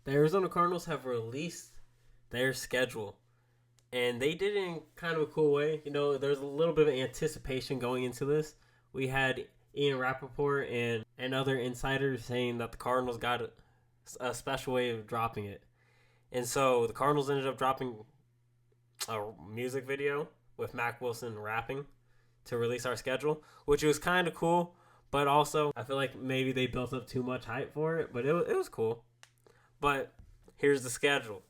The Arizona Cardinals have released their schedule, and they did it in kind of a cool way. There's a little bit of anticipation going into this. We had Ian Rappaport and other insiders saying that the Cardinals got a special way of dropping it. And so the Cardinals ended up dropping a music video with Mack Wilson rapping to release our schedule, which was kind of cool. But also, I feel like maybe they built up too much hype for it, but it was cool. But here's the schedule.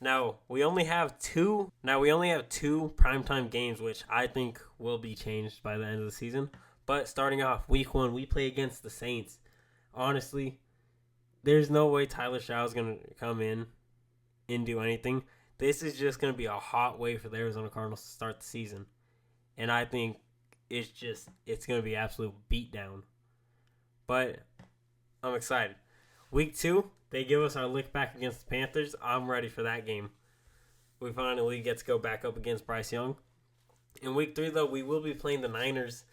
Now we only have two primetime games, which I think will be changed by the end of the season. But starting off, week 1, we play against the Saints. Honestly, there's no way Tyler Shaw is going to come in and do anything. This is just going to be a hot way for the Arizona Cardinals to start the season. And I think it's going to be absolute beatdown. But I'm excited. Week 2, they give us our lick back against the Panthers. I'm ready for that game. We finally get to go back up against Bryce Young. In week 3, though, we will be playing the Niners,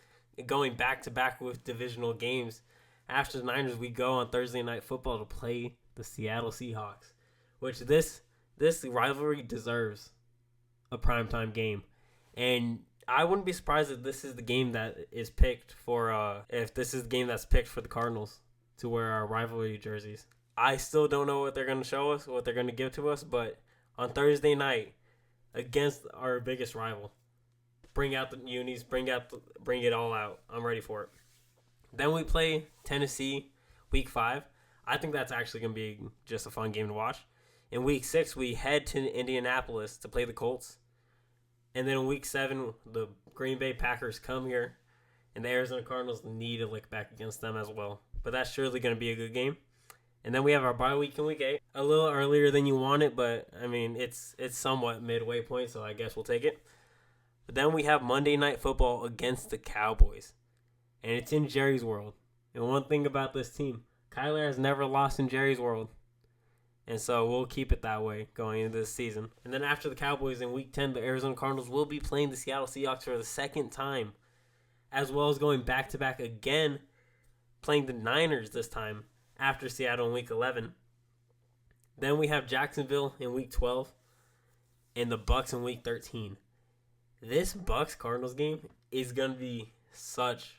going back-to-back with divisional games. After the Niners, we go on Thursday Night Football to play the Seattle Seahawks, which this rivalry deserves a primetime game. And I wouldn't be surprised if this is the game that is picked for the Cardinals to wear our rivalry jerseys. I still don't know what they're going to show us, what they're going to give to us, but on Thursday night against our biggest rival, bring out the unis, bring it all out. I'm ready for it. Then we play Tennessee week 5. I think that's actually going to be just a fun game to watch. In week 6, we head to Indianapolis to play the Colts. And then in week 7, the Green Bay Packers come here, and the Arizona Cardinals need a lick back against them as well. But that's surely going to be a good game. And then we have our bye week in week 8. A little earlier than you want it, but, I mean, it's somewhat midway point, so I guess we'll take it. But then we have Monday Night Football against the Cowboys. And it's in Jerry's World. And one thing about this team, Kyler has never lost in Jerry's World. And so we'll keep it that way going into this season. And then after the Cowboys in week 10, the Arizona Cardinals will be playing the Seattle Seahawks for the second time, as well as going back-to-back again, playing the Niners this time after Seattle in week 11. Then we have Jacksonville in week 12 and the Bucs in week 13. This Bucs-Cardinals game is going to be such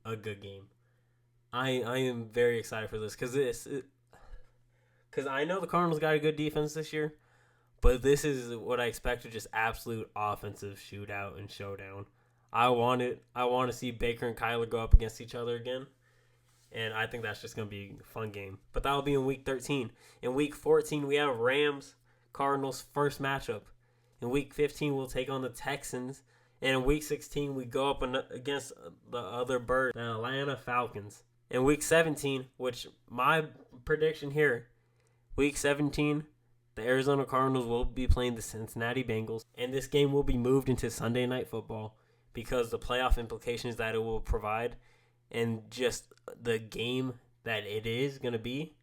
a good game. I am very excited for this because I know the Cardinals got a good defense this year, but this is what I expected, just absolute offensive shootout and showdown. I want to see Baker and Kyler go up against each other again, and I think that's just going to be a fun game. But that will be in week 13. In week 14, we have Rams-Cardinals first matchup. In week 15, we'll take on the Texans. And in week 16, we go up against the other bird, the Atlanta Falcons. In week 17, which my prediction here, week 17, the Arizona Cardinals will be playing the Cincinnati Bengals. And this game will be moved into Sunday Night Football because the playoff implications that it will provide and just the game that it is going to be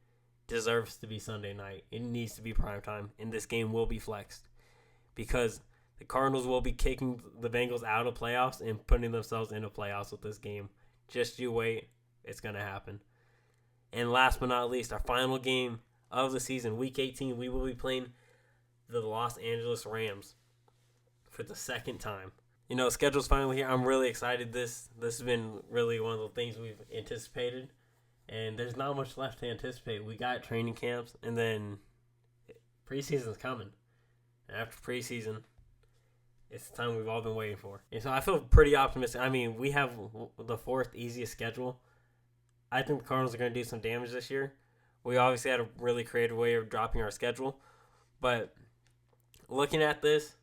deserves to be Sunday night. It needs to be primetime, and this game will be flexed because the Cardinals will be kicking the Bengals out of playoffs and putting themselves into playoffs with this game. Just you wait. It's going to happen. And last but not least, our final game of the season, Week 18, we will be playing the Los Angeles Rams for the second time. Schedule's finally here. I'm really excited. This has been really one of the things we've anticipated. And there's not much left to anticipate. We got training camps, and then preseason's coming. And after preseason, it's the time we've all been waiting for. And so I feel pretty optimistic. I mean, we have the 4th easiest schedule. I think the Cardinals are going to do some damage this year. We obviously had a really creative way of dropping our schedule. But looking at this,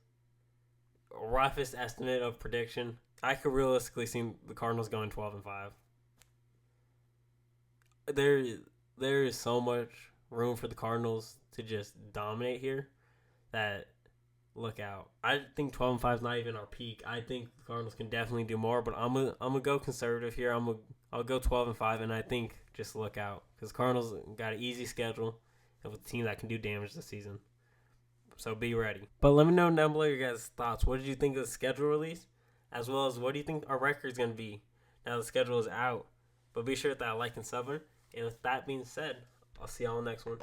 roughest estimate of prediction, I could realistically see the Cardinals going 12-5. There is so much room for the Cardinals to just dominate here that look out. I think 12-5 is not even our peak. I think the Cardinals can definitely do more, but I'm gonna go conservative here. I'll go 12-5, and I think just look out because Cardinals got an easy schedule with a team that can do damage this season. So be ready. But let me know down below your guys' thoughts. What did you think of the schedule release? As well as what do you think our record is going to be now the schedule is out? But be sure to like and sub. And with that being said, I'll see y'all on the next one.